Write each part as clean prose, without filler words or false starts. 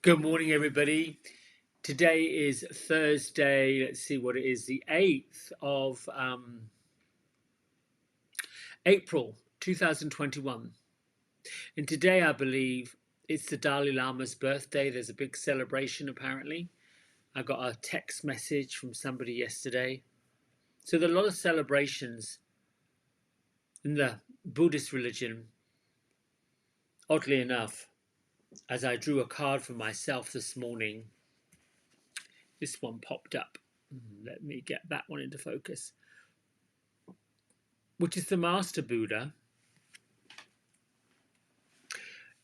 Good morning, everybody. Today is Thursday. Let's see what it is, the 8th of April 2021. And today, I believe, it's the Dalai Lama's birthday. There's a big celebration, apparently. I got a text message from somebody yesterday. So there are a lot of celebrations in the Buddhist religion, oddly enough. As I drew a card for myself this morning, this one popped up. Let me get that one into focus. Which is the Master Buddha.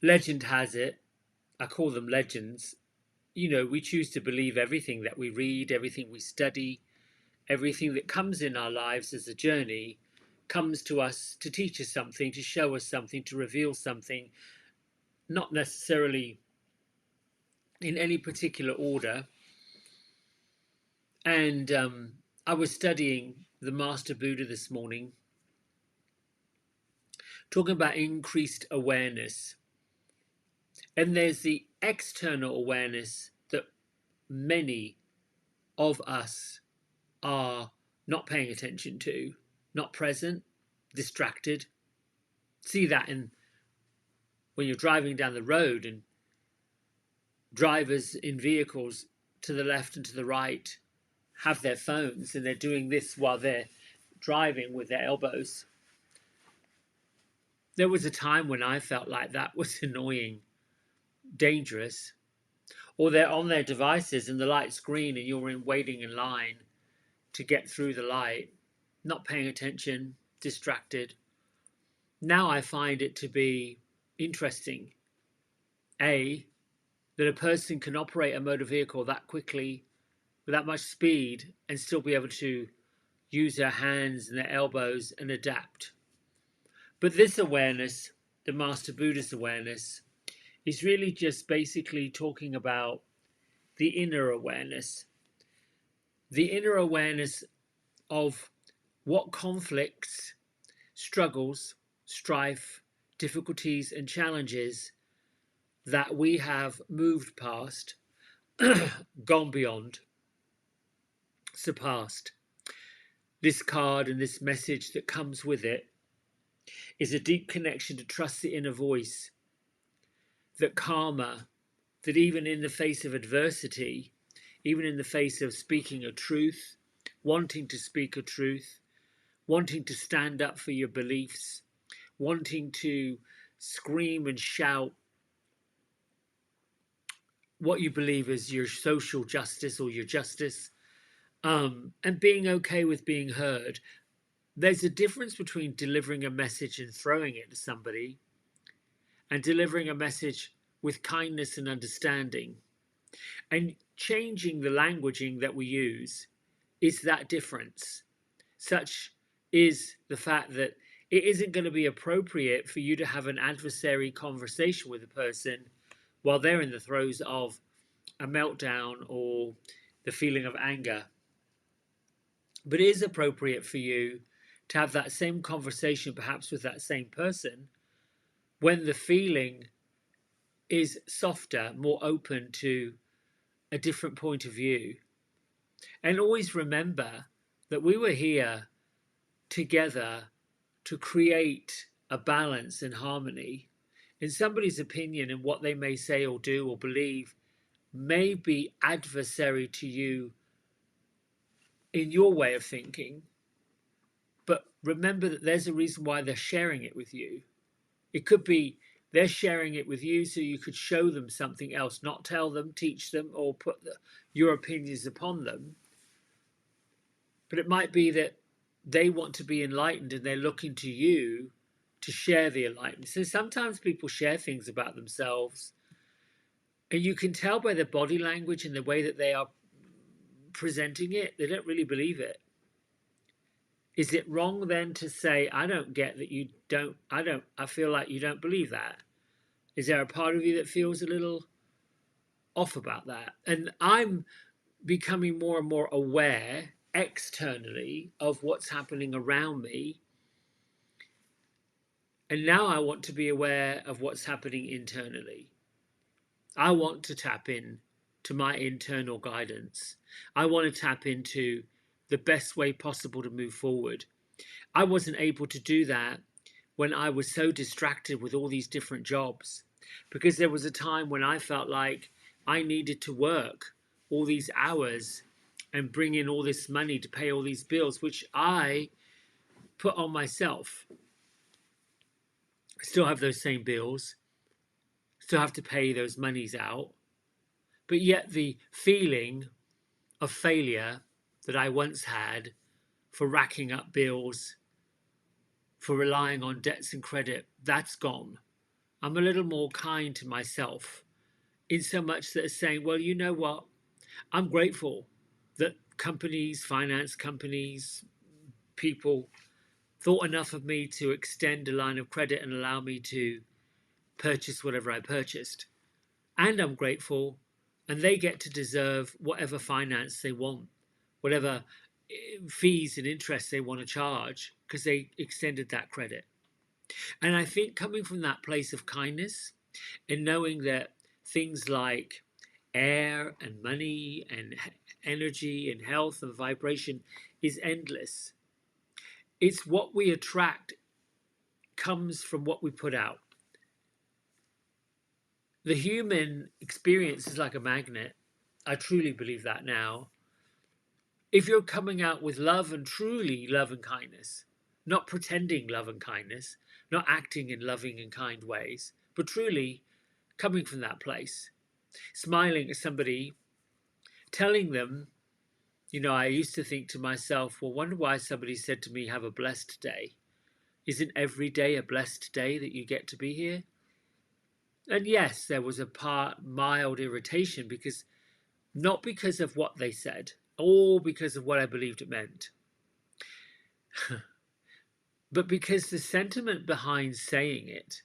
Legend has it, I call them legends, we choose to believe everything that we read, everything we study, everything that comes in our lives as a journey comes to us to teach us something, to show us something, to reveal something, not necessarily in any particular order. And I was studying the Master Buddha this morning, talking about increased awareness. And there's the external awareness that many of us are not paying attention to, not present, distracted. See that in when you're driving down the road and drivers in vehicles to the left and to the right have their phones and they're doing this while they're driving with their elbows. There was a time when I felt like that was annoying, dangerous. Or they're on their devices and the light's green and you're waiting in line to get through the light, not paying attention, distracted. Now I find it to be interesting, A, that a person can operate a motor vehicle that quickly, with that much speed, and still be able to use their hands and their elbows and adapt. But this awareness, the Master Buddhist awareness, is really just basically talking about the inner awareness. The inner awareness of what conflicts, struggles, strife, difficulties, and challenges that we have moved past, gone beyond, surpassed. This card and this message that comes with it is a deep connection to trust the inner voice, that karma, that even in the face of adversity, even in the face of speaking a truth, wanting to speak a truth, wanting to stand up for your beliefs, wanting to scream and shout what you believe is your social justice or your justice, and being okay with being heard. There's a difference between delivering a message and throwing it to somebody and delivering a message with kindness and understanding. And changing the languaging that we use is that difference. Such is the fact that it isn't going to be appropriate for you to have an adversary conversation with a person while they're in the throes of a meltdown or the feeling of anger. But it is appropriate for you to have that same conversation, perhaps with that same person, when the feeling is softer, more open to a different point of view. And always remember that we were here together to create a balance and harmony. And somebody's opinion and what they may say or do or believe may be adversary to you in your way of thinking, but remember that there's a reason why they're sharing it with you. It could be they're sharing it with you so you could show them something else, not tell them, teach them, or put your opinions upon them. But it might be that they want to be enlightened and they're looking to you to share the enlightenment. So sometimes people share things about themselves, and you can tell by their body language and the way that they are presenting it, they don't really believe it. Is it wrong then to say, I don't get that you don't, I feel like you don't believe that? Is there a part of you that feels a little off about that? And I'm becoming more and more aware externally of what's happening around me. And now I want to be aware of what's happening internally. I want to tap in to my internal guidance. I want to tap into the best way possible to move forward. I wasn't able to do that when I was so distracted with all these different jobs, because there was a time when I felt like I needed to work all these hours and bring in all this money to pay all these bills, which I put on myself. I still have those same bills, still have to pay those monies out, but yet the feeling of failure that I once had for racking up bills, for relying on debts and credit, that's gone. I'm a little more kind to myself, in so much that it's saying, well, you know what? I'm grateful that companies, finance companies, people thought enough of me to extend a line of credit and allow me to purchase whatever I purchased. And I'm grateful, and they get to deserve whatever finance they want, whatever fees and interest they want to charge, because they extended that credit. And I think coming from that place of kindness and knowing that things like air and money and energy and health and vibration is endless. It's what we attract comes from what we put out. The human experience is like a magnet. I truly believe that now. If you're coming out with love and truly love and kindness, not pretending love and kindness, not acting in loving and kind ways, but truly coming from that place, smiling at somebody, telling them, I used to think to myself, well, wonder why somebody said to me, have a blessed day. Isn't every day a blessed day that you get to be here? And yes, there was a mild irritation, because not because of what they said or because of what I believed it meant, but because the sentiment behind saying it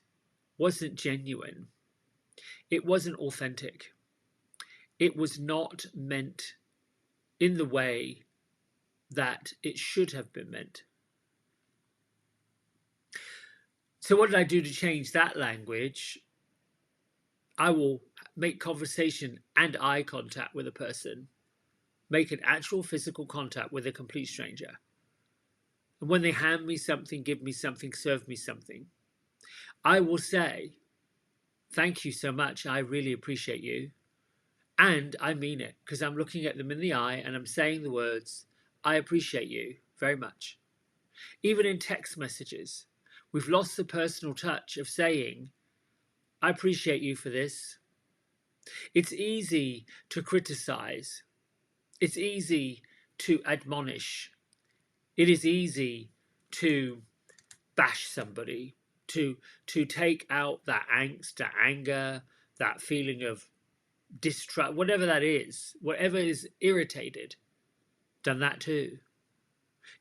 wasn't genuine. It wasn't authentic. It was not meant in the way that it should have been meant. So what did I do to change that language? I will make conversation and eye contact with a person, make an actual physical contact with a complete stranger. And when they hand me something, give me something, serve me something, I will say, thank you so much. I really appreciate you. And I mean it, because I'm looking at them in the eye and I'm saying the words, I appreciate you very much. Even in text messages, we've lost the personal touch of saying, I appreciate you for this. It's easy to criticize. It's easy to admonish. It is easy to bash somebody, to take out that angst, that anger, that feeling of distrust, whatever that is, whatever is irritated. Done that too.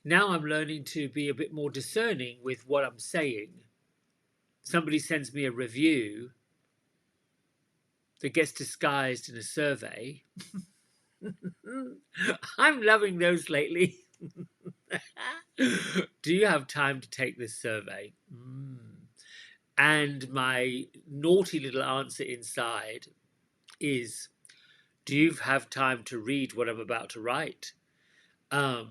Now I'm learning to be a bit more discerning with what I'm saying. Somebody sends me a review that gets disguised in a survey. I'm loving those lately. Do you have time to take this survey? And my naughty little answer inside is, do you have time to read what I'm about to write? And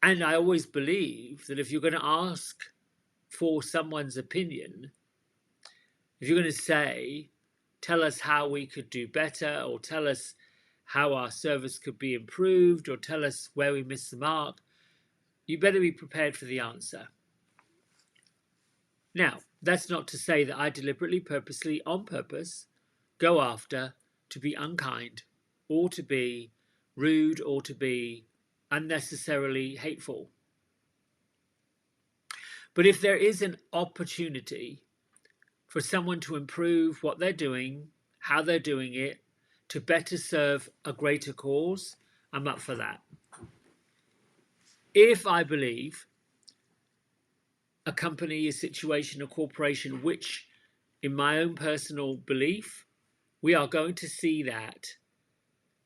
I always believe that if you're going to ask for someone's opinion, if you're going to say, tell us how we could do better, or tell us how our service could be improved, or tell us where we missed the mark, you better be prepared for the answer. Now, that's not to say that I deliberately, purposely, on purpose, go after to be unkind, or to be rude, or to be unnecessarily hateful. But if there is an opportunity for someone to improve what they're doing, how they're doing it, to better serve a greater cause, I'm up for that. If I believe a company, a situation, a corporation, which in my own personal belief, we are going to see that,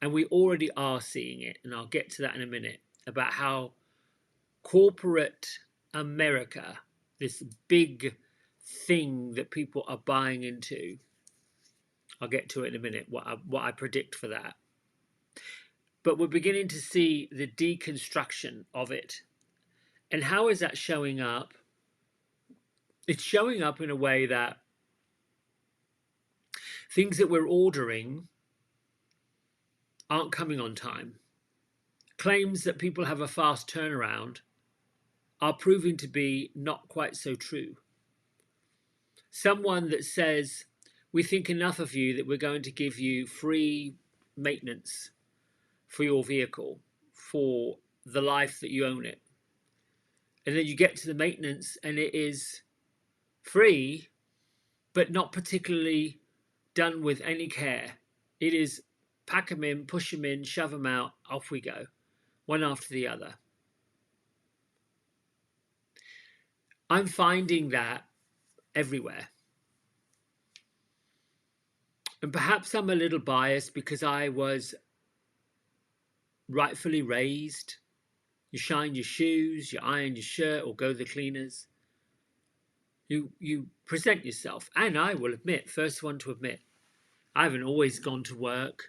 and we already are seeing it, and I'll get to that in a minute, about how corporate America, this big thing that people are buying into, I'll get to it in a minute, what I predict for that. But we're beginning to see the deconstruction of it. And how is that showing up? It's showing up in a way that things that we're ordering aren't coming on time. Claims that people have a fast turnaround are proving to be not quite so true. Someone that says, we think enough of you that we're going to give you free maintenance for your vehicle for the life that you own it. And then you get to the maintenance and it is free, but not particularly done with any care. It is pack them in, push them in, shove them out, off we go, one after the other. I'm finding that everywhere. And perhaps I'm a little biased because I was rightfully raised. You shine your shoes, you iron your shirt, or go to the cleaners. You present yourself. And I will admit, first one to admit, I haven't always gone to work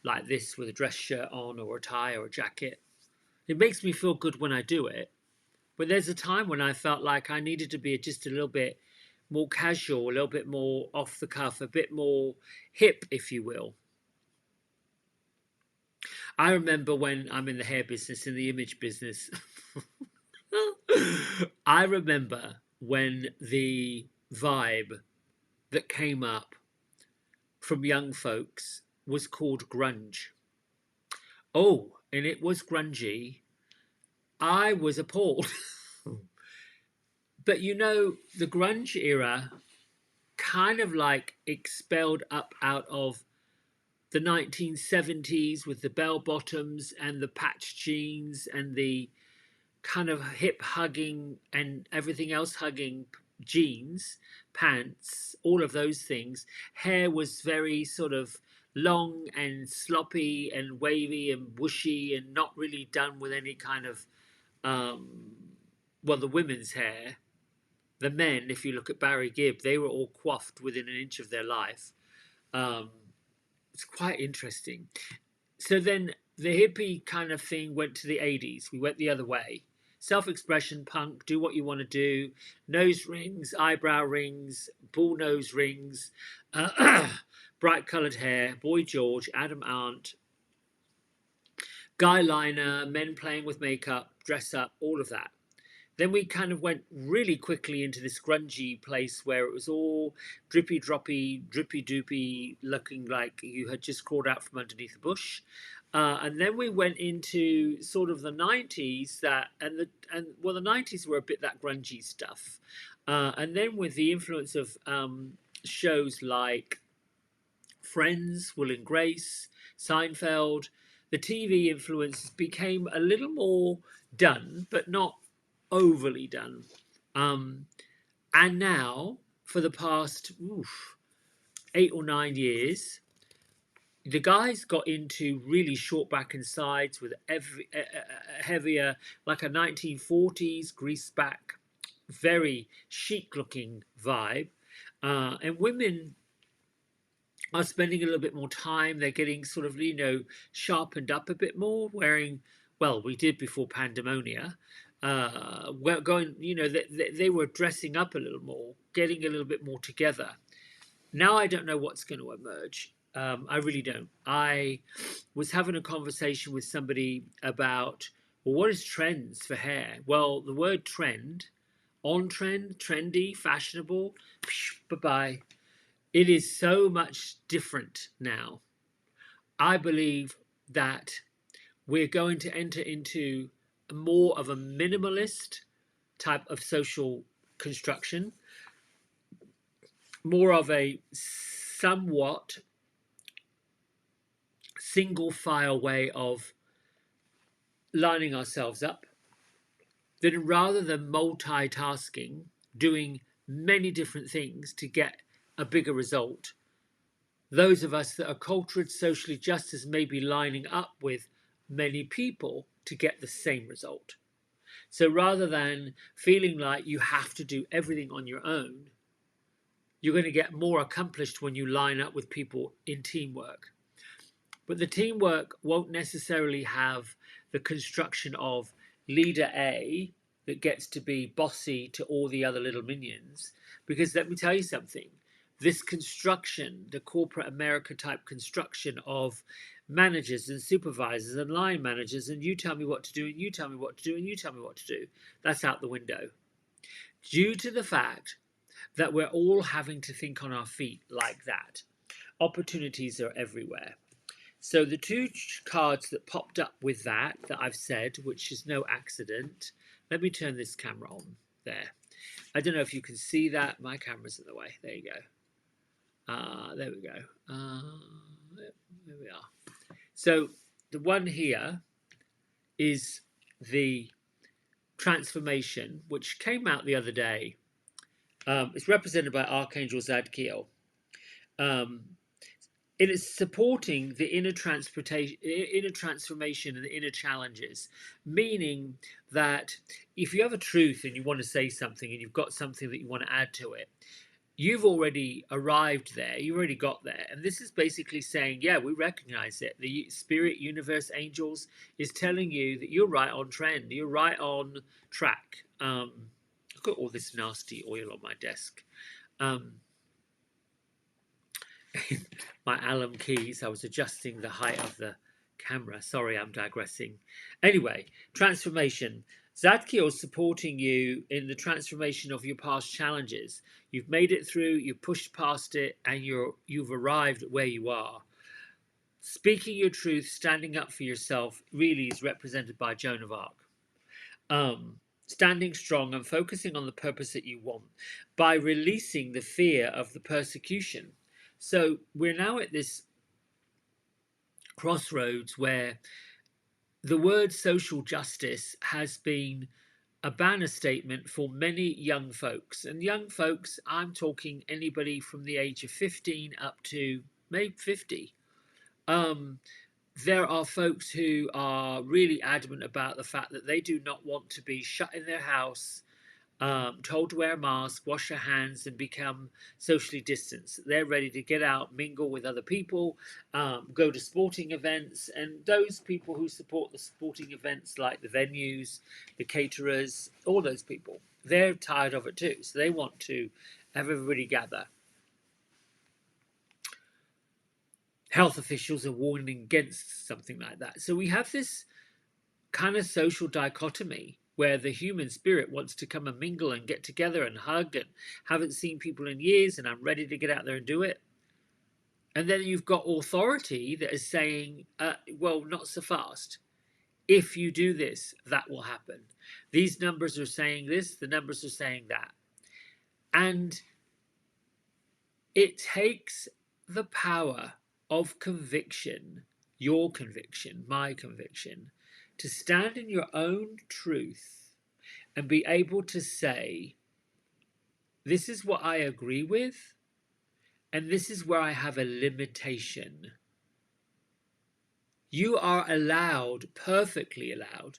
like this with a dress shirt on or a tie or a jacket. It makes me feel good when I do it. But there's a time when I felt like I needed to be just a little bit more casual, a little bit more off the cuff, a bit more hip, if you will. I remember when I'm in the hair business, in the image business, I remember when the vibe that came up from young folks was called grunge. Oh, and it was grungy. I was appalled. But you know, the grunge era kind of like expelled up out of the 1970s with the bell bottoms and the patch jeans and the kind of hip hugging and everything else hugging jeans, pants, all of those things. Hair was very sort of long and sloppy and wavy and bushy and not really done with any kind of, well, the women's hair. The men, if you look at Barry Gibb, they were all coiffed within an inch of their life. It's quite interesting. So then the hippie kind of thing went to the 80s. We went the other way. Self-expression, punk, do what you want to do. Nose rings, eyebrow rings, bull nose rings, bright coloured hair, Boy George, Adam Ant, guy liner, men playing with makeup, dress up, all of that. Then we kind of went really quickly into this grungy place where it was all drippy droppy, drippy doopy, looking like you had just crawled out from underneath a bush. And then we went into sort of the 90s the 90s were a bit that grungy stuff. And then with the influence of shows like Friends, Will and Grace, Seinfeld, the TV influence became a little more done, but not overly done. And now, for the past 8 or 9 years, the guys got into really short back and sides with heavier, like a 1940s greased back, very chic looking vibe. And women are spending a little bit more time. They're getting sort of, sharpened up a bit more, wearing, well, we did before Pandemonia. We're going, they were dressing up a little more, getting a little bit more together. Now I don't know what's going to emerge. I really don't. I was having a conversation with somebody about, well, what is trends for hair? Well, the word trend, on trend, trendy, fashionable, bye-bye. It is so much different now. I believe that we're going to enter into more of a minimalist type of social construction, more of a somewhat single file way of lining ourselves up, then rather than multitasking, doing many different things to get a bigger result, those of us that are cultured, socially justice may be lining up with many people to get the same result. So rather than feeling like you have to do everything on your own, you're going to get more accomplished when you line up with people in teamwork. But the teamwork won't necessarily have the construction of leader A that gets to be bossy to all the other little minions. Because let me tell you something, this construction, the corporate America type construction of managers and supervisors and line managers, and you tell me what to do, and you tell me what to do, and you tell me what to do, that's out the window. Due to the fact that we're all having to think on our feet like that, opportunities are everywhere. So the two cards that popped up with that I've said, which is no accident. Let me turn this camera on there. I don't know if you can see that. My camera's in the way. There you go. There we go. There we are. So the one here is the transformation, which came out the other day. It's represented by Archangel Zadkiel. It is supporting the inner transformation and the inner challenges, meaning that if you have a truth and you want to say something and you've got something that you want to add to it, you've already arrived there, you've already got there. And this is basically saying, yeah, we recognize it. The spirit, universe, angels is telling you that you're right on trend, you're right on track. I've got all this nasty oil on my desk. My Allen keys, I was adjusting the height of the camera. Sorry, I'm digressing. Anyway, transformation. Zadkiel is supporting you in the transformation of your past challenges. You've made it through, you've pushed past it, and you've arrived at where you are. Speaking your truth, standing up for yourself, really is represented by Joan of Arc. Standing strong and focusing on the purpose that you want by releasing the fear of the persecution. So we're now at this crossroads where the word social justice has been a banner statement for many young folks. And young folks, I'm talking anybody from the age of 15 up to maybe 50. There are folks who are really adamant about the fact that they do not want to be shut in their house, told to wear a mask, wash their hands, and become socially distanced. They're ready to get out, mingle with other people, go to sporting events, and those people who support the sporting events, like the venues, the caterers, all those people, they're tired of it too. So they want to have everybody gather. Health officials are warning against something like that. So we have this kind of social dichotomy where the human spirit wants to come and mingle and get together and hug and haven't seen people in years and I'm ready to get out there and do it. And then you've got authority that is saying, well, not so fast. If you do this, that will happen. These numbers are saying this, the numbers are saying that. And it takes the power of conviction, your conviction, my conviction, to stand in your own truth and be able to say, this is what I agree with, and this is where I have a limitation. You are allowed, perfectly allowed,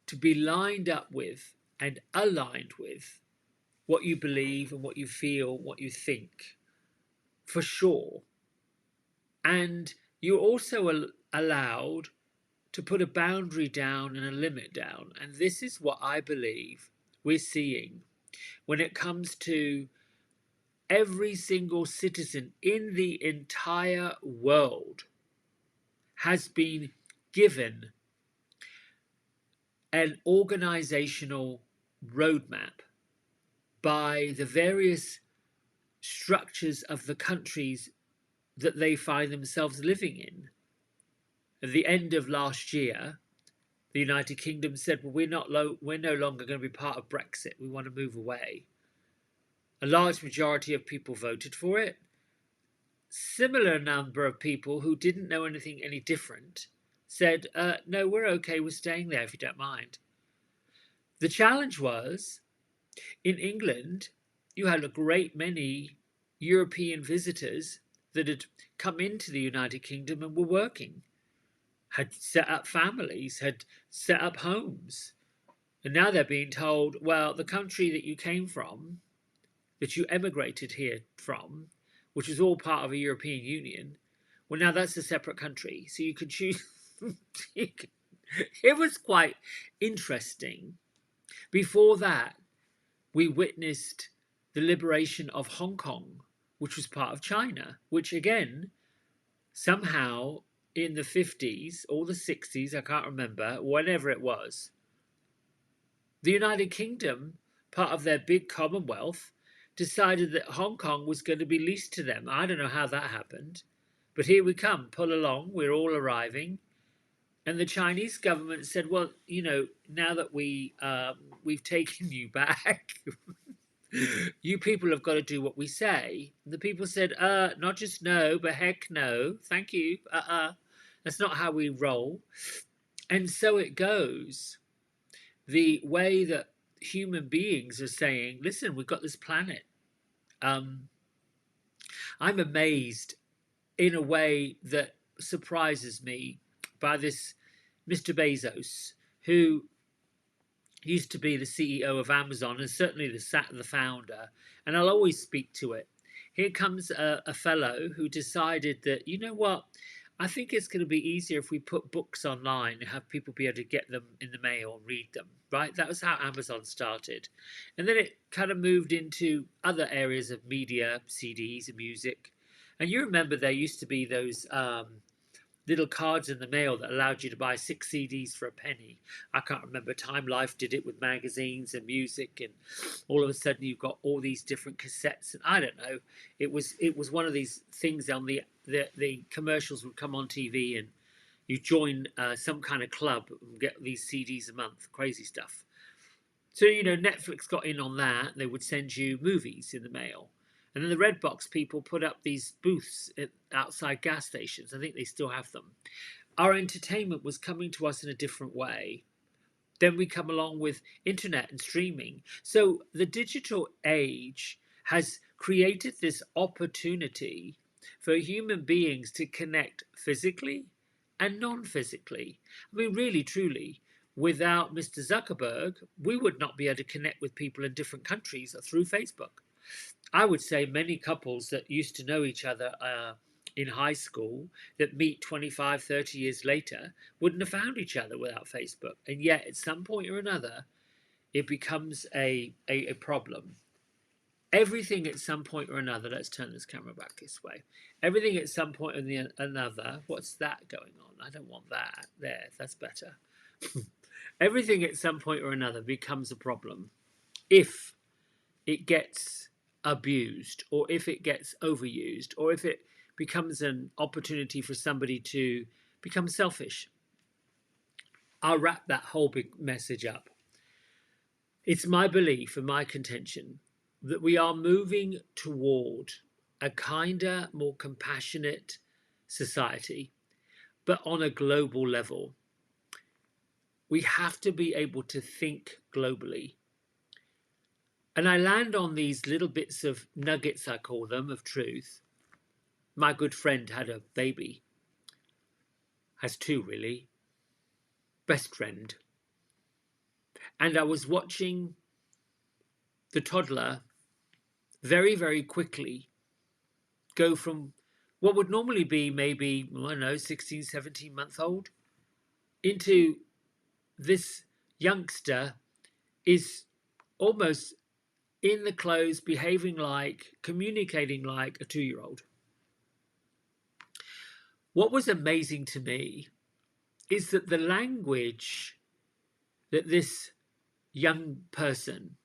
to be lined up with and aligned with what you believe and what you feel, what you think, for sure. And you're also allowed to put a boundary down and a limit down. And this is what I believe we're seeing when it comes to every single citizen in the entire world has been given an organizational roadmap by the various structures of the countries that they find themselves living in. At the end of last year, the United Kingdom said, well, we're no longer going to be part of Brexit. We want to move away. A large majority of people voted for it. Similar number of people who didn't know anything any different said, no, we're okay with staying there if you don't mind. The challenge was, in England, you had a great many European visitors that had come into the United Kingdom and were working, had set up families, had set up homes. And now they're being told, well, the country that you came from, that you emigrated here from, which was all part of a European Union, well, now that's a separate country. So you could choose. It was quite interesting. Before that, we witnessed the liberation of Hong Kong, which was part of China, which again, somehow in the 50s or the 60s, I can't remember, whenever it was, the United Kingdom, part of their big Commonwealth, decided that Hong Kong was going to be leased to them. I don't know how that happened, but here we come, pull along, we're all arriving. And the Chinese government said, well, you know, now that we've taken you back, you people have got to do what we say. And the people said, not just no, but heck no, thank you. That's not how we roll. And so it goes. The way that human beings are saying, listen, we've got this planet. I'm amazed in a way that surprises me by this Mr. Bezos, who used to be the CEO of Amazon and certainly the founder, and I'll always speak to it. Here comes a fellow who decided that, you know what, I think it's going to be easier if we put books online and have people be able to get them in the mail and read them, right? That was how Amazon started. And then it kind of moved into other areas of media, CDs and music. And you remember there used to be those little cards in the mail that allowed you to buy 6 CDs for a penny. I can't remember. Time Life did it with magazines and music, and all of a sudden you've got all these different cassettes. And I don't know. It was one of these things on the commercials would come on TV, and you join some kind of club and get these CDs a month. Crazy stuff. So, you know, Netflix got in on that. They would send you movies in the mail. And then the Redbox people put up these booths outside gas stations. I think they still have them. Our entertainment was coming to us in a different way. Then we come along with internet and streaming. So the digital age has created this opportunity for human beings to connect physically and non-physically. I mean, really, truly, without Mr. Zuckerberg, we would not be able to connect with people in different countries through Facebook. I would say many couples that used to know each other in high school that meet 25, 30 years later wouldn't have found each other without Facebook. And yet, at some point or another, it becomes a problem. Everything at some point or another, let's turn this camera back this way. Everything at some point or another, what's that going on? I don't want that. There, that's better. Everything at some point or another becomes a problem if it gets abused, or if it gets overused, or if it becomes an opportunity for somebody to become selfish. I'll wrap that whole big message up. It's my belief and my contention that we are moving toward a kinder, more compassionate society, but on a global level. We have to be able to think globally. And I land on these little bits of nuggets, I call them, of truth. My good friend had a baby. Has two, really. Best friend. And I was watching the toddler very, very quickly go from what would normally be maybe, I don't know, 16, 17-month-old into this youngster is almost in the clothes, behaving like, communicating like a 2-year-old. What was amazing to me is that the language that this young person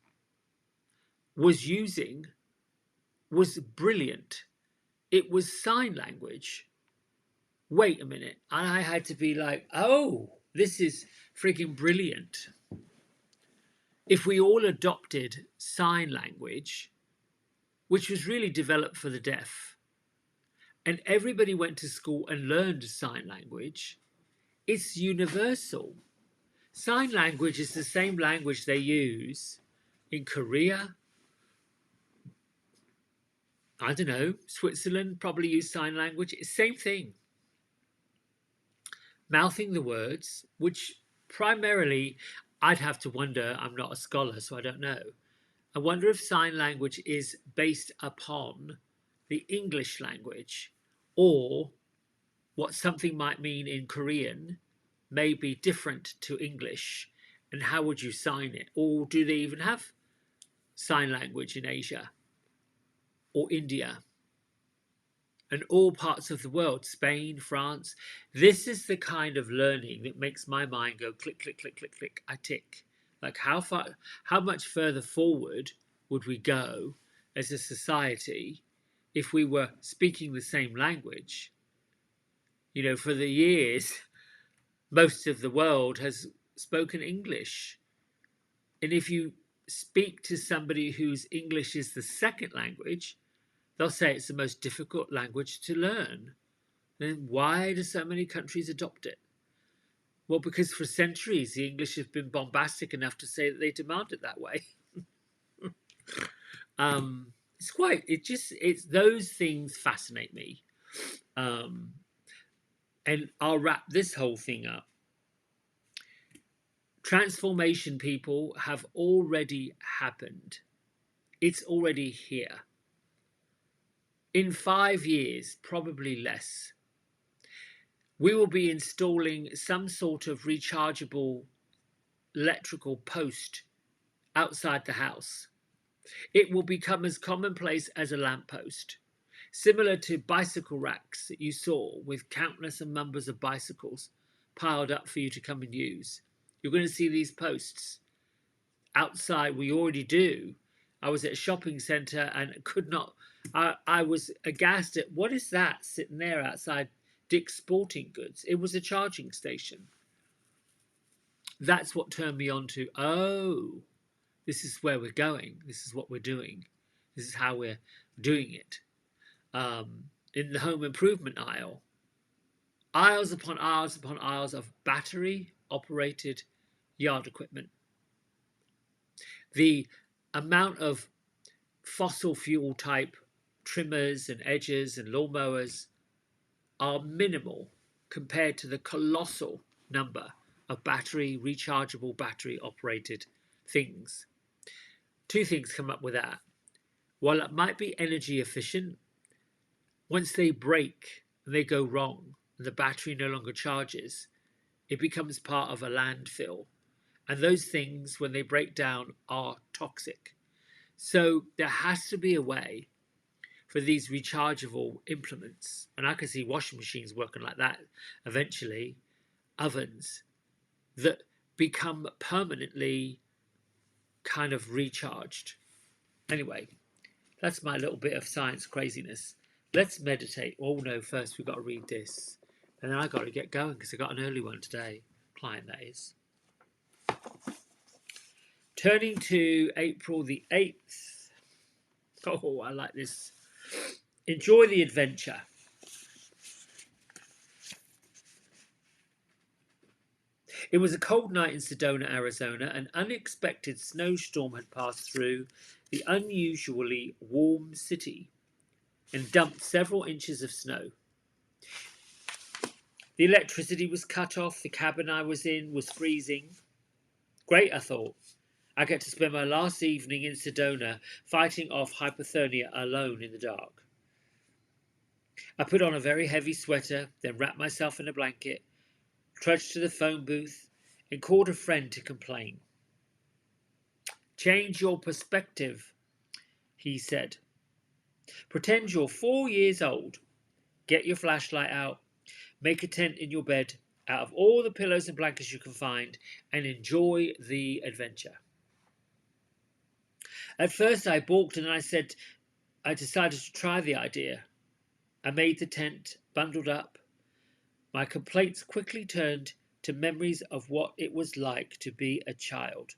was using was brilliant. It was sign language. Wait a minute. And I had to be like, oh, this is freaking brilliant. If we all adopted sign language, which was really developed for the deaf, and everybody went to school and learned sign language, it's universal. Sign language is the same language they use in Korea. I don't know, Switzerland probably use sign language. It's the same thing. Mouthing the words, which primarily I'd have to wonder, I'm not a scholar, so I don't know. I wonder if sign language is based upon the English language, or what something might mean in Korean may be different to English, and how would you sign it? Or do they even have sign language in Asia or India and all parts of the world, Spain, France? This is the kind of learning that makes my mind go click, click, click, click, click. I tick. Like how much further forward would we go as a society if we were speaking the same language? You know, for the years, most of the world has spoken English. And if you speak to somebody whose English is the second language, they'll say it's the most difficult language to learn. Then why do so many countries adopt it? Well, because for centuries the English have been bombastic enough to say that they demand it that way. It's those things fascinate me. And I'll wrap this whole thing up. Transformation, people, have already happened. It's already here. In 5 years, probably less, we will be installing some sort of rechargeable electrical post outside the house. It will become as commonplace as a lamppost, similar to bicycle racks that you saw with countless numbers of bicycles piled up for you to come and use. You're going to see these posts outside. We already do. I was at a shopping centre and could not. I was aghast at what is that sitting there outside Dick's Sporting Goods. It was a charging station. That's what turned me on to, oh, this is where we're going. This is what we're doing. This is how we're doing it. In the home improvement aisle, aisles upon aisles upon aisles of battery operated yard equipment. The amount of fossil fuel type trimmers and edgers and lawnmowers are minimal compared to the colossal number of rechargeable battery operated things. Two things come up with that. While it might be energy efficient, once they break and they go wrong and the battery no longer charges, it becomes part of a landfill. And those things, when they break down, are toxic. So there has to be a way for these rechargeable implements, and I can see washing machines working like that eventually, ovens that become permanently kind of recharged. Anyway, that's my little bit of science craziness. Let's meditate. Oh no, first we've got to read this. And then I got to get going because I got an early one today. Client, that is. Turning to April the 8th. Oh, I like this. Enjoy the adventure. It was a cold night in Sedona, Arizona. An unexpected snowstorm had passed through the unusually warm city and dumped several inches of snow. The electricity was cut off. The cabin I was in was freezing. Great, I thought. I get to spend my last evening in Sedona fighting off hypothermia alone in the dark. I put on a very heavy sweater, then wrapped myself in a blanket, trudged to the phone booth, and called a friend to complain. Change your perspective, he said. Pretend you're 4 years old. Get your flashlight out, make a tent in your bed out of all the pillows and blankets you can find, and enjoy the adventure. At first I balked and I decided to try the idea. I made the tent, bundled up. My complaints quickly turned to memories of what it was like to be a child,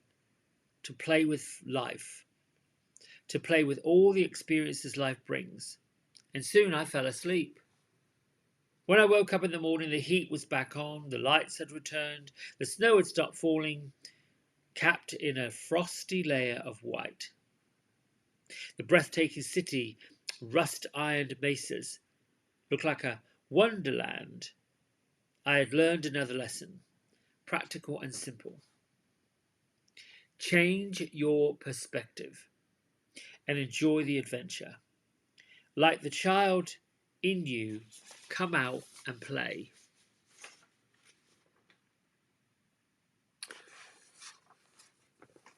to play with life, to play with all the experiences life brings. And soon I fell asleep. When I woke up in the morning, the heat was back on, the lights had returned, the snow had stopped falling, capped in a frosty layer of white. The breathtaking city, rust-ironed mesas, looked like a wonderland. I had learned another lesson, practical and simple. Change your perspective. and enjoy the adventure. Like the child in you, come out and play.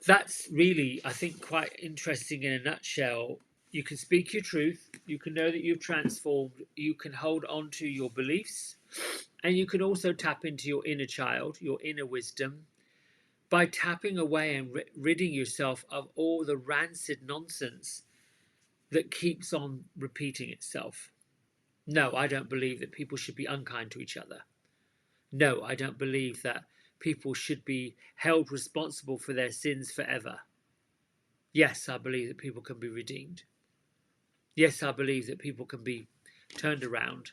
That's really, I think, quite interesting in a nutshell. You can speak your truth, you can know that you've transformed, you can hold on to your beliefs, and you can also tap into your inner child, your inner wisdom, by tapping away and ridding yourself of all the rancid nonsense that keeps on repeating itself. No, I don't believe that people should be unkind to each other. No, I don't believe that people should be held responsible for their sins forever. Yes, I believe that people can be redeemed. Yes, I believe that people can be turned around,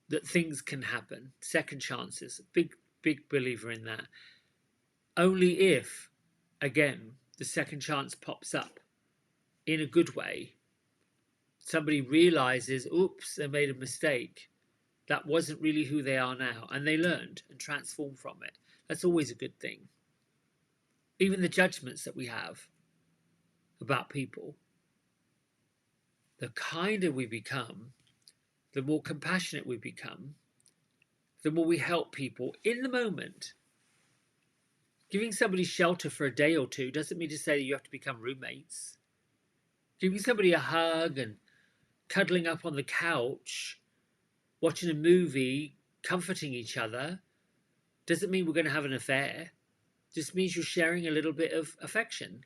that things can happen, second chances. Big believer in that. Only if, again, the second chance pops up in a good way. Somebody realizes, oops, they made a mistake. That wasn't really who they are now. And they learned and transformed from it. That's always a good thing. Even the judgments that we have about people, the kinder we become, the more compassionate we become, the more we help people in the moment. Giving somebody shelter for a day or two doesn't mean to say that you have to become roommates. Giving somebody a hug and cuddling up on the couch, watching a movie, comforting each other, doesn't mean we're going to have an affair. It just means you're sharing a little bit of affection.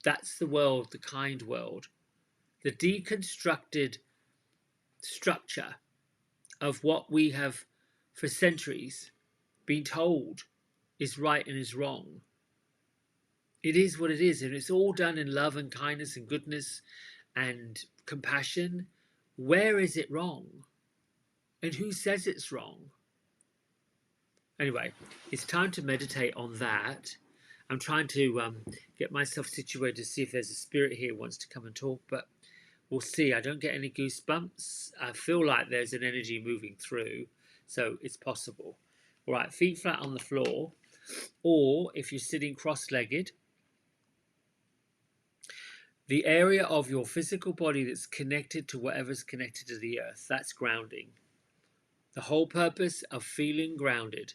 That's the world, the kind world. The deconstructed structure of what we have for centuries been told is right and is wrong. It is what it is, and it's all done in love and kindness and goodness and compassion. Where is it wrong? And who says it's wrong? Anyway, it's time to meditate on that. I'm trying to get myself situated to see if there's a spirit here who wants to come and talk, but we'll see. I don't get any goosebumps. I feel like there's an energy moving through, so it's possible. All right, feet flat on the floor, or if you're sitting cross-legged, the area of your physical body that's connected to whatever's connected to the earth, that's grounding. The whole purpose of feeling grounded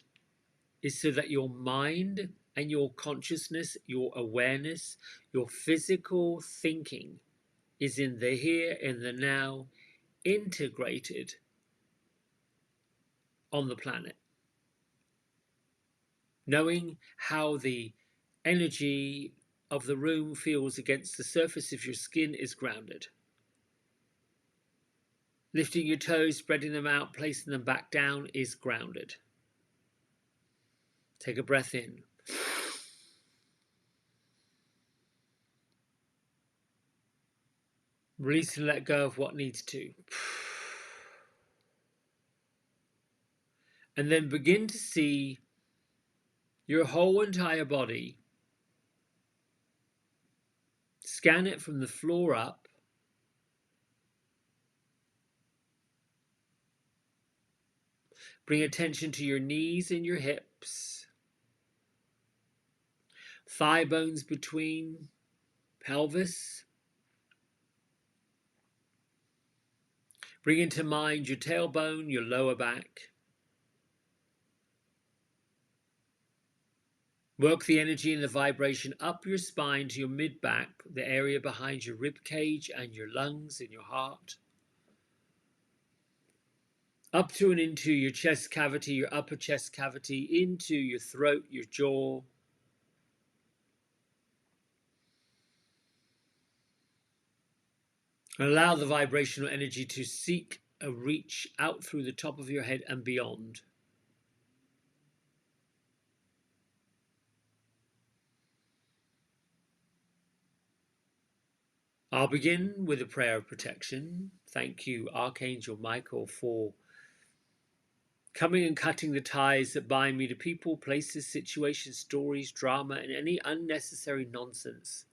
is so that your mind and your consciousness, your awareness, your physical thinking is in the here and the now, integrated on the planet. Knowing how the energy of the room feels against the surface of your skin is grounded. Lifting your toes, spreading them out, placing them back down is grounded. Take a breath in. Release and let go of what needs to. And then begin to see your whole entire body. Scan it from the floor up. Bring attention to your knees and your hips. Thigh bones between, pelvis. Bring into mind your tailbone, your lower back. Work the energy and the vibration up your spine to your mid-back, the area behind your rib cage and your lungs and your heart. Up to and into your chest cavity, your upper chest cavity, into your throat, your jaw. And allow the vibrational energy to seek a reach out through the top of your head and beyond. I'll begin with a prayer of protection. Thank you, Archangel Michael, for coming and cutting the ties that bind me to people, places, situations, stories, drama, and any unnecessary nonsense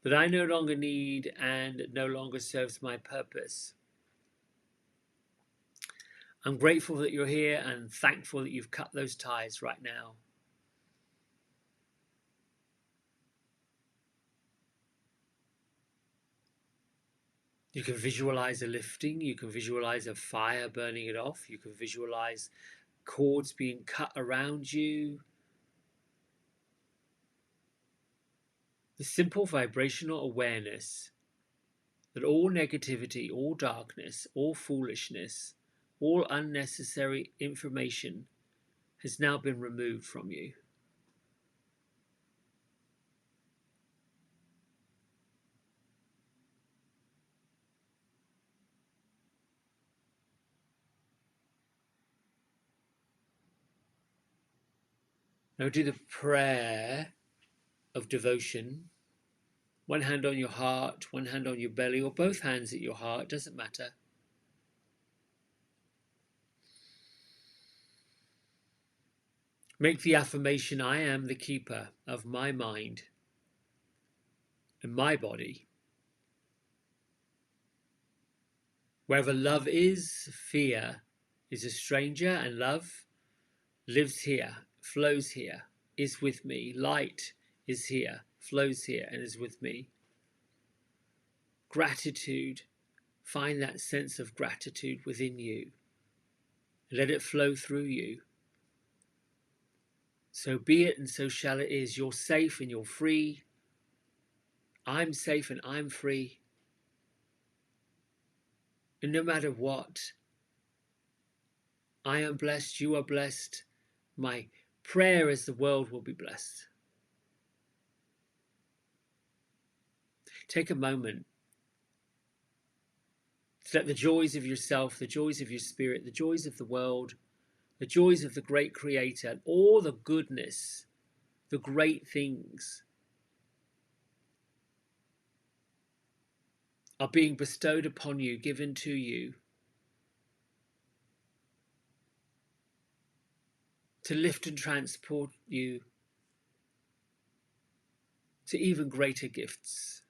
that I no longer need and no longer serves my purpose. I'm grateful that you're here and thankful that you've cut those ties right now. You can visualize a lifting, you can visualize a fire burning it off, you can visualize cords being cut around you. The simple vibrational awareness that all negativity, all darkness, all foolishness, all unnecessary information has now been removed from you. Now do the prayer of devotion. One hand on your heart, one hand on your belly, or both hands at your heart, doesn't matter. Make the affirmation, I am the keeper of my mind and my body. Wherever love is, fear is a stranger, and love lives here, flows here, is with me. Light is here, flows here, and is with me. Gratitude, find that sense of gratitude within you. Let it flow through you. So be it and so shall it is. You're safe and you're free. I'm safe and I'm free. And no matter what, I am blessed, you are blessed. My prayer is the world will be blessed. Take a moment to let the joys of yourself, the joys of your spirit, the joys of the world, the joys of the great creator, and all the goodness, the great things are being bestowed upon you, given to you, to lift and transport you to even greater gifts.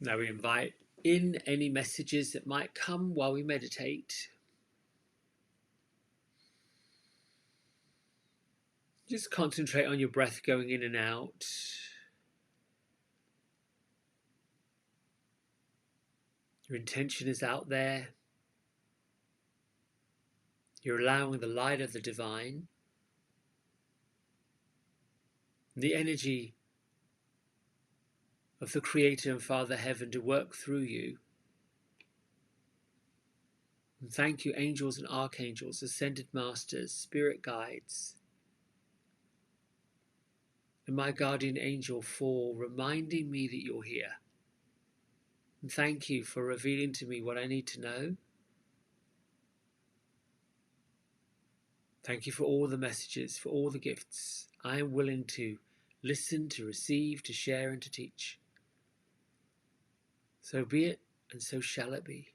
Now we invite in any messages that might come while we meditate. Just concentrate on your breath going in and out. Your intention is out there. You're allowing the light of the divine, the energy of the Creator and Father Heaven to work through you. And thank you, angels and archangels, ascended masters, spirit guides, and my guardian angel for reminding me that you're here. And thank you for revealing to me what I need to know. Thank you for all the messages, for all the gifts. I am willing to listen, to receive, to share, and to teach. So be it, and so shall it be.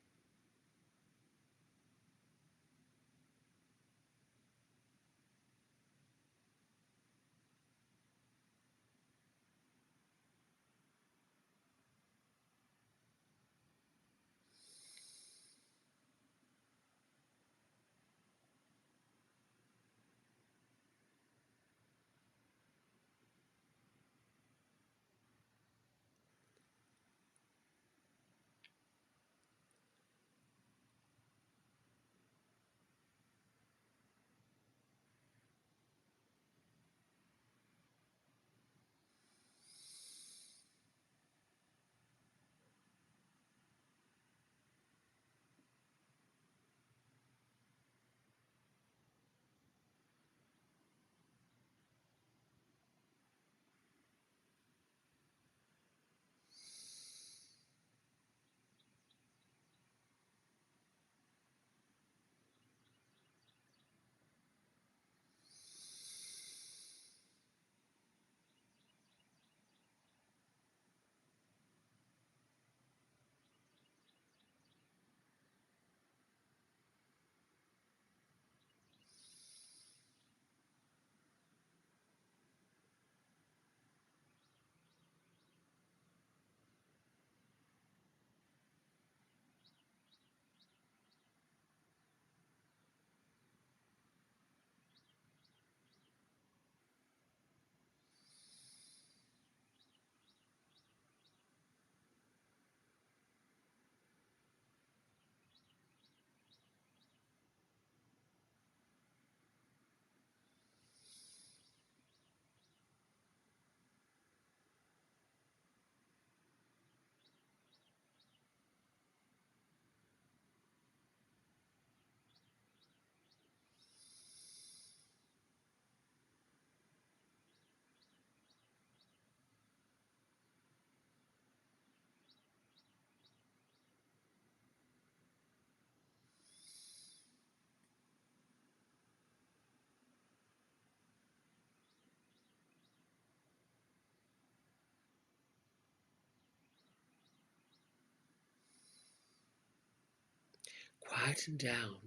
quieten down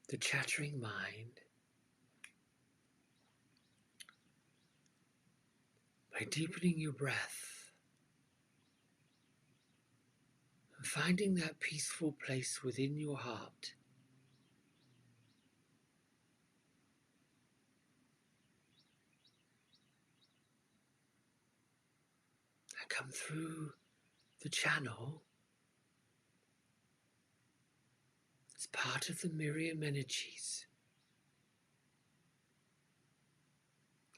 the chattering mind by deepening your breath and finding that peaceful place within your heart. And come through the channel as part of the Miriam energies.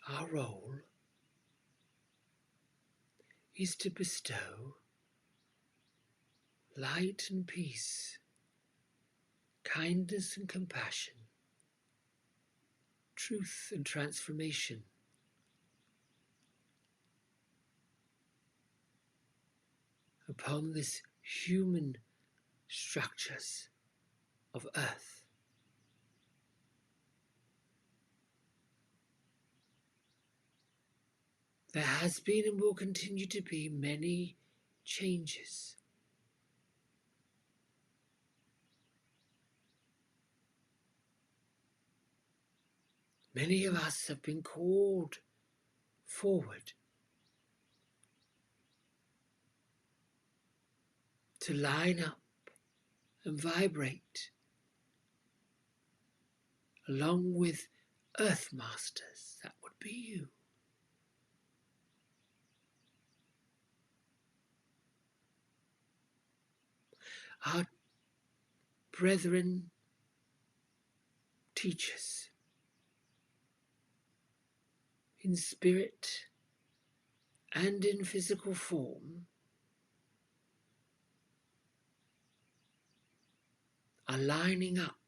Our role is to bestow light and peace, kindness and compassion, truth and transformation upon this human structures of earth. There has been and will continue to be many changes. Many of us have been called forward to line up and vibrate along with Earth Masters. That would be you. Our brethren, teachers, in spirit and in physical form, are lining up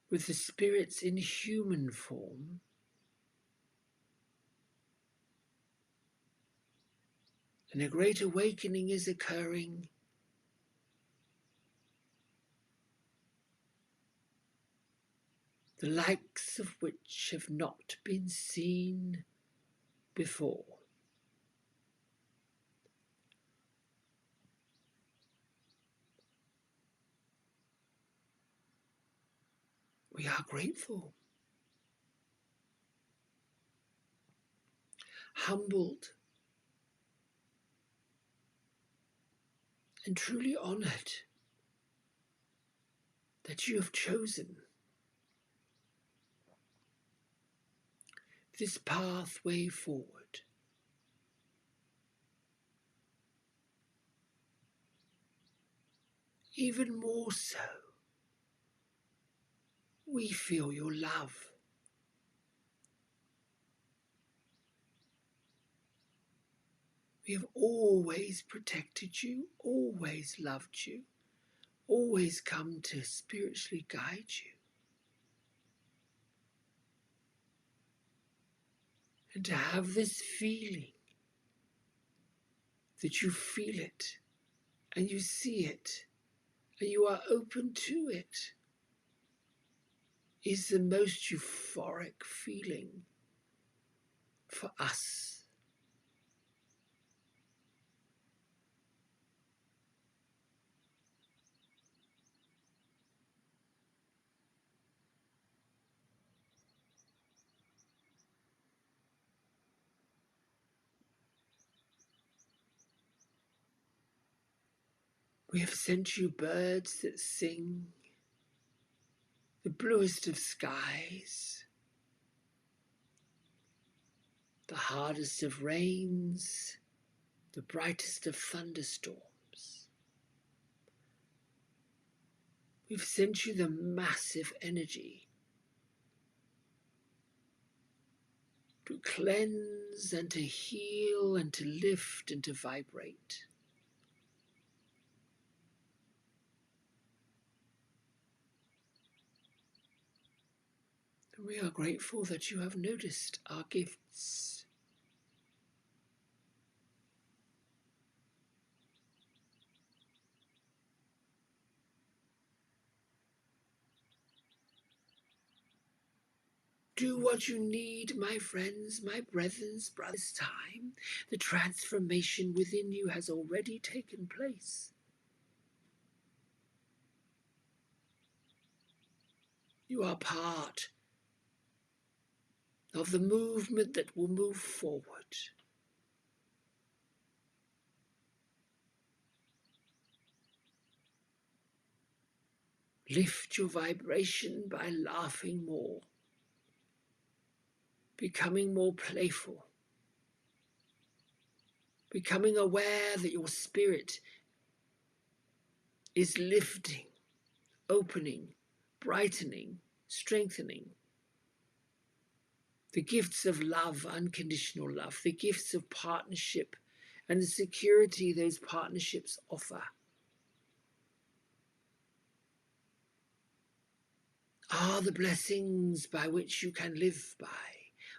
with the spirits in human form and a great awakening is occurring the likes of which have not been seen before. We are grateful, humbled, and truly honoured that you have chosen this pathway forward. Even more so, we feel your love. We have always protected you, always loved you, always come to spiritually guide you. And to have this feeling that you feel it and you see it and you are open to it is the most euphoric feeling for us. We have sent you birds that sing, the bluest of skies, the hardest of rains, the brightest of thunderstorms. We've sent you the massive energy to cleanse and to heal and to lift and to vibrate. And we are grateful that you have noticed our gifts. Do what you need, my friends, my brothers. Time. The transformation within you has already taken place. You are part of the movement that will move forward. Lift your vibration by laughing more, becoming more playful, becoming aware that your spirit is lifting, opening, brightening, strengthening. The gifts of love, unconditional love, the gifts of partnership, and the security those partnerships offer are the blessings by which you can live by,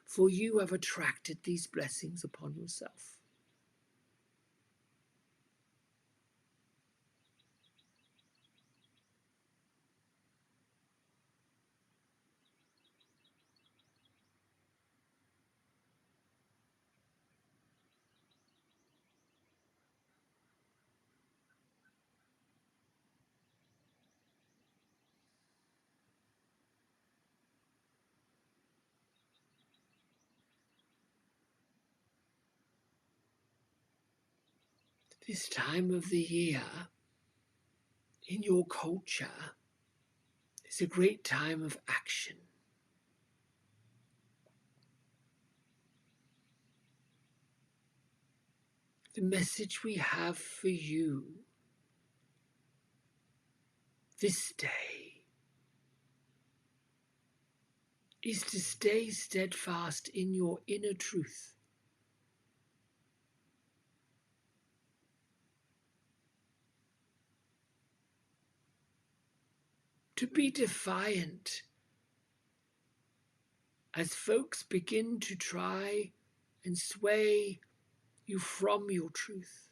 for you have attracted these blessings upon yourself. This time of the year, in your culture, is a great time of action. The message we have for you this day is to stay steadfast in your inner truth, to be defiant as folks begin to try and sway you from your truth.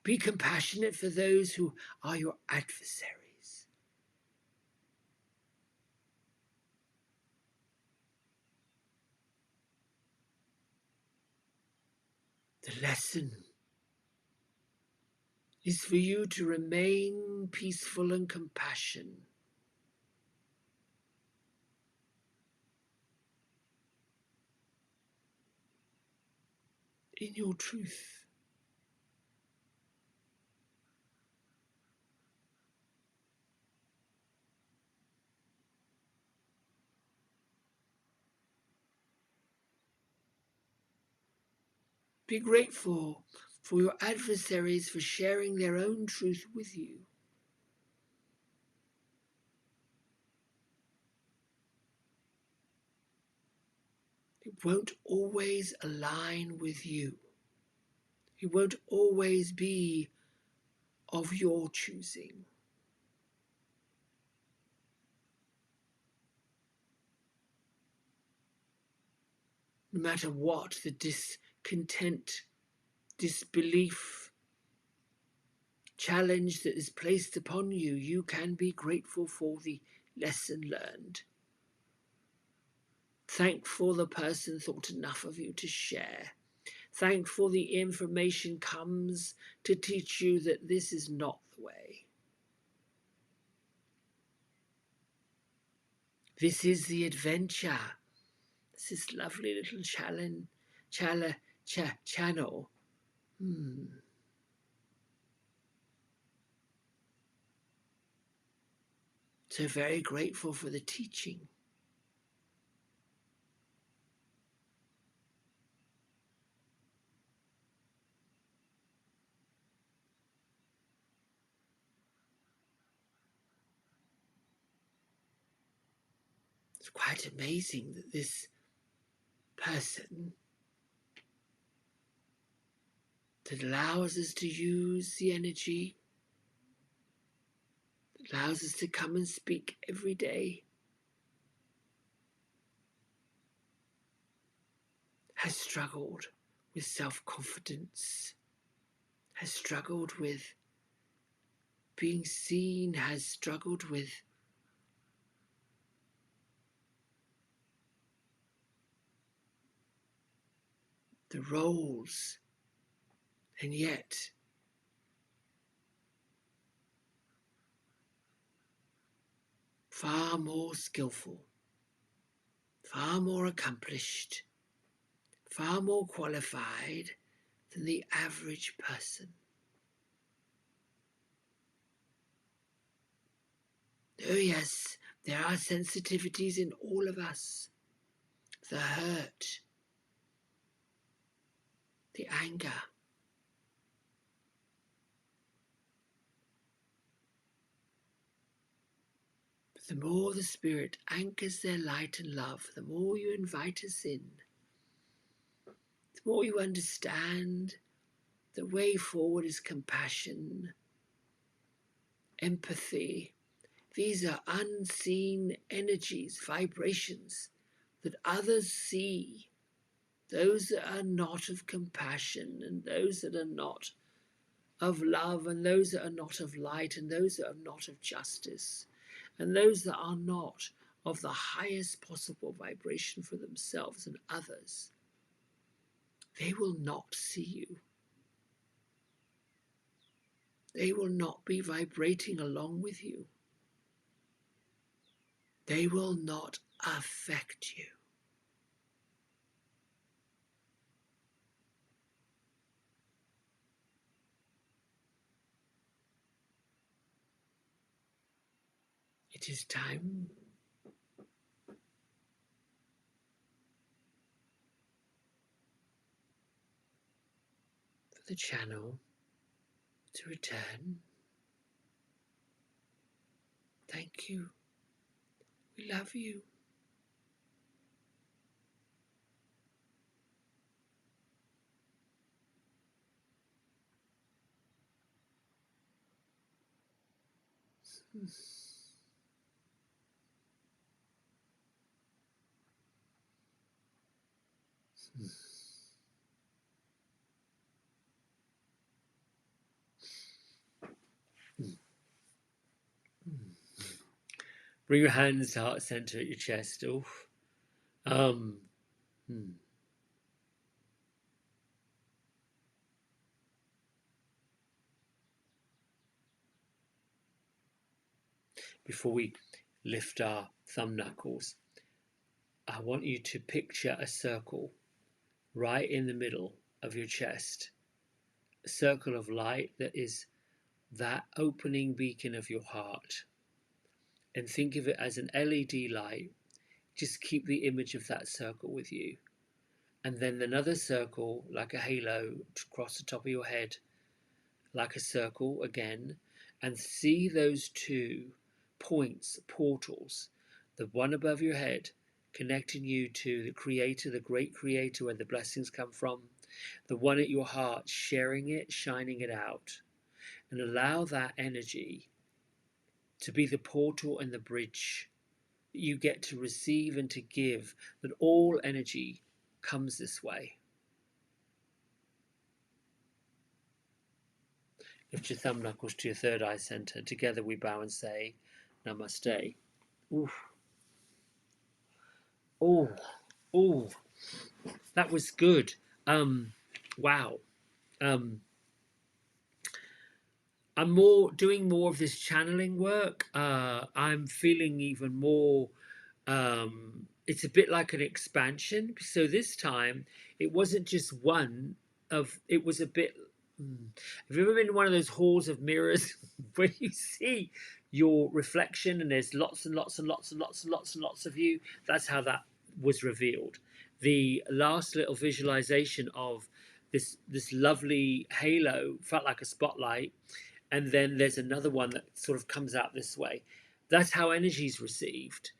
Be compassionate for those who are your adversaries. The lesson is for you to remain peaceful and compassionate in your truth. Be grateful for your adversaries for sharing their own truth with you. It won't always align with you. It won't always be of your choosing. No matter what the discontent, disbelief, challenge that is placed upon you, you can be grateful for the lesson learned. Thankful the person thought enough of you to share. Thankful the information comes to teach you that this is not the way. This is the adventure. This is lovely little channel. So very grateful for the teaching. It's quite amazing that this person that allows us to use the energy, that allows us to come and speak every day, has struggled with self-confidence, has struggled with being seen, has struggled with the roles, and yet far more skillful, far more accomplished, far more qualified than the average person. Oh yes, there are sensitivities in all of us. The hurt, the anger. But the more the Spirit anchors their light and love, the more you invite us in, the more you understand the way forward is compassion, empathy. These are unseen energies, vibrations that others see. Those that are not of compassion, and those that are not of love, and those that are not of light, and those that are not of justice, and those that are not of the highest possible vibration for themselves and others, they will not see you. They will not be vibrating along with you. They will not affect you. It is time for the channel to return. Thank you. We love you. Bring your hands to heart center at your chest. Oof. Before we lift our thumb knuckles, I want you to picture a circle right in the middle of your chest, a circle of light that is that opening beacon of your heart. And think of it as an LED light. Just keep the image of that circle with you. And then another circle, like a halo, across the top of your head, like a circle again. And see those two points, portals, the one above your head, connecting you to the Creator, the great Creator, where the blessings come from, the one at your heart, sharing it, shining it out. And allow that energy to be the portal and the bridge that you get to receive and to give, that all energy comes this way. Lift your thumb knuckles to your third eye center. Together we bow and say, Namaste. Ooh. Oh, oh, that was good. Wow. I'm doing more of this channeling work. I'm feeling even more. It's a bit like an expansion. So this time, it wasn't just one of. It was a bit. Have you ever been in one of those halls of mirrors where you see your reflection and there's lots and lots and lots and lots and lots and lots of you? That's how that was revealed. The last little visualization of this lovely halo felt like a spotlight, and then there's another one that sort of comes out this way. That's how energy is received.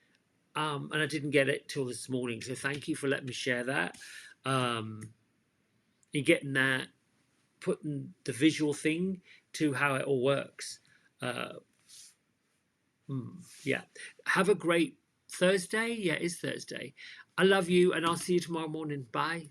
And I didn't get it till this morning, so thank you for letting me share that. You're getting that, putting the visual thing to how it all works. Yeah. Have a great Thursday. Yeah, it's Thursday. I love you, and I'll see you tomorrow morning. Bye.